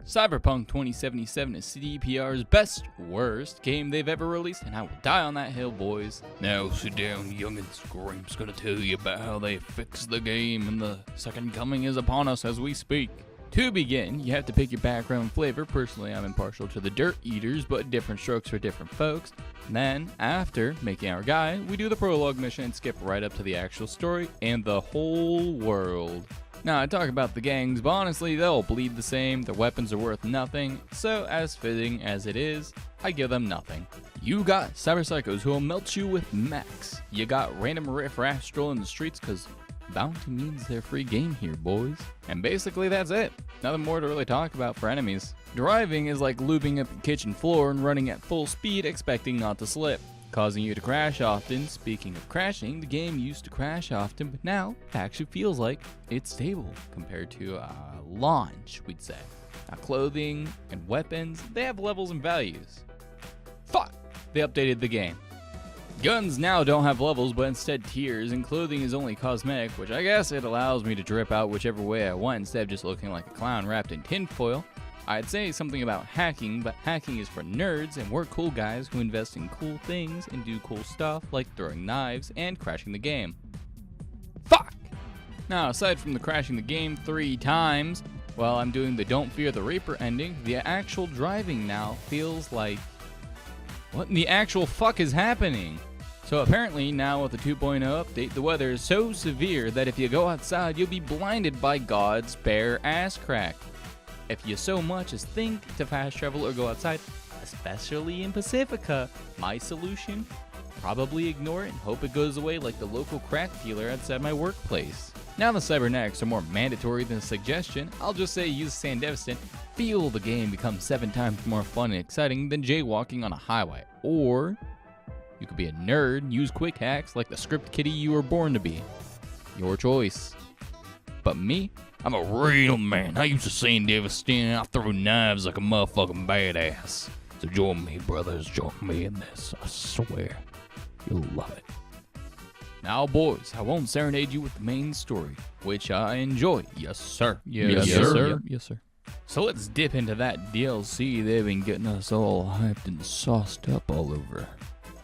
Cyberpunk 2077 is Cdpr'S best, worst game they've ever released, and I will die on that hill, boys. Now sit down, youngins. Graham's gonna tell you about how they fixed the game, and the second coming is upon us as we speak. To begin, you have to pick your background flavor. Personally, I'm impartial to the Dirt Eaters, but different strokes for different folks. And then, after making our guide, we do the prologue mission and skip right up to the actual story and the whole world. Now, I talk about the gangs, but honestly, they all bleed the same, their weapons are worth nothing, so as fitting as it is, I give them nothing. You got cyber psychos who will melt you with mechs. You got random riff-raff strolling the streets because bounty means they're free game here, boys. And basically that's it. Nothing more to really talk about for enemies. Driving is like lubing up the kitchen floor and running at full speed expecting not to slip, causing you to crash often. Speaking of crashing, the game used to crash often, but now it actually feels like it's stable compared to launch, we'd say. Now, clothing and weapons, they have levels and values. Fuck! They updated the game. Guns now don't have levels, but instead tiers, and clothing is only cosmetic, which I guess it allows me to drip out whichever way I want instead of just looking like a clown wrapped in tinfoil. I'd say something about hacking, but hacking is for nerds, and we're cool guys who invest in cool things and do cool stuff like throwing knives and crashing the game. Fuck! Now, aside from the crashing the game 3 times, while I'm doing the Don't Fear the Reaper ending, the actual driving now feels like... What in the actual fuck is happening? So apparently now with the 2.0 update, the weather is so severe that if you go outside, you'll be blinded by God's bare ass crack. If you so much as think to fast travel or go outside, especially in Pacifica, my solution? Probably ignore it and hope it goes away like the local crack dealer outside my workplace. Now the cybernetics are more mandatory than a suggestion, I'll just say use Sandevistant, feel the game become 7 times more fun and exciting than jaywalking on a highway. Or you could be a nerd, use quick hacks like the script kiddie you were born to be. Your choice. But me? I'm a real man. I used to Sandevistant. I throw knives like a motherfucking badass. So join me, brothers. Join me in this. I swear, you'll love it. Now, boys, I won't serenade you with the main story, which I enjoy. Yes, sir. Yes, sir. Yep, yes, sir. So let's dip into that DLC they've been getting us all hyped and sauced up all over.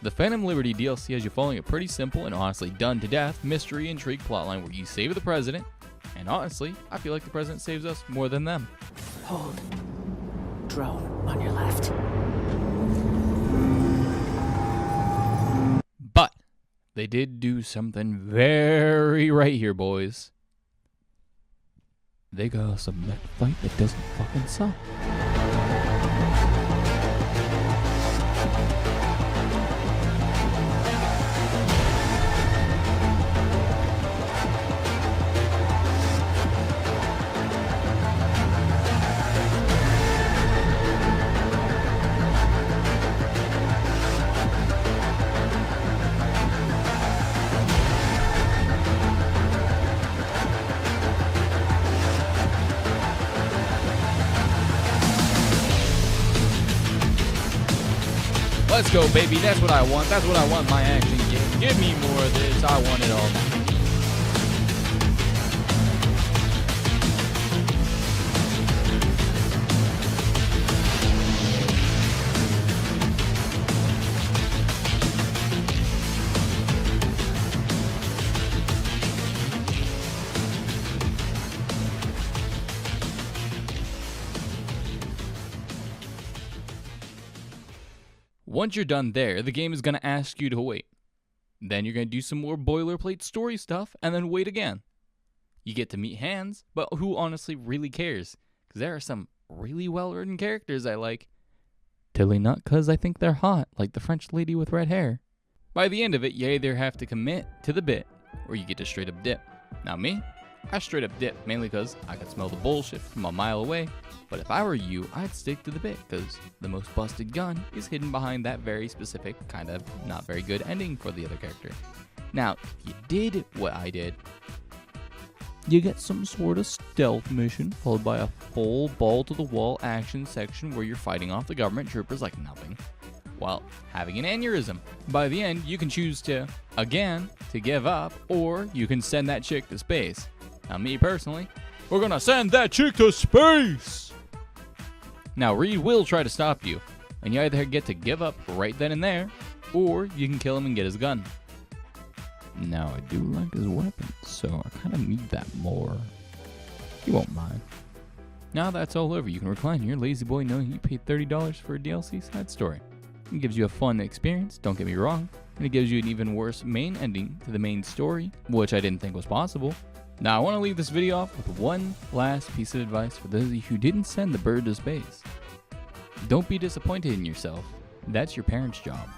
The Phantom Liberty DLC has you following a pretty simple and honestly done to death mystery intrigue plotline where you save the president, and honestly, I feel like the president saves us more than them. Hold. Drone on your left. But they did do something very right here, boys. They got us a mech fight that doesn't fucking suck. Let's go, baby. That's what I want. That's what I want in my action game. Give me more of this. I want it all now. Once you're done there, the game is going to ask you to wait. Then you're going to do some more boilerplate story stuff, and then wait again. You get to meet Hans, but who honestly really cares? Because there are some really well-written characters I like. Totally not because I think they're hot, like the French lady with red hair. By the end of it, you either have to commit to the bit, or you get to straight up dip. Now me, I straight up dip, mainly because I can smell the bullshit from a mile away. But if I were you, I'd stick to the bit, because the most busted gun is hidden behind that very specific, kind of not very good ending for the other character. Now, if you did what I did, you get some sort of stealth mission, followed by a full ball-to-the-wall action section where you're fighting off the government troopers like nothing, while having an aneurysm. By the end, you can choose to, again, to give up, or you can send that chick to space. Now, me personally, we're gonna send that chick to space! Now, Reed will try to stop you, and you either get to give up right then and there, or you can kill him and get his gun. Now, I do like his weapons, so I kind of need that more. He won't mind. Now that's all over, you can recline your lazy boy knowing you paid $30 for a DLC side story. It gives you a fun experience, don't get me wrong, and it gives you an even worse main ending to the main story, which I didn't think was possible. Now, I want to leave this video off with one last piece of advice for those of you who didn't send the bird to space. Don't be disappointed in yourself. That's your parents' job.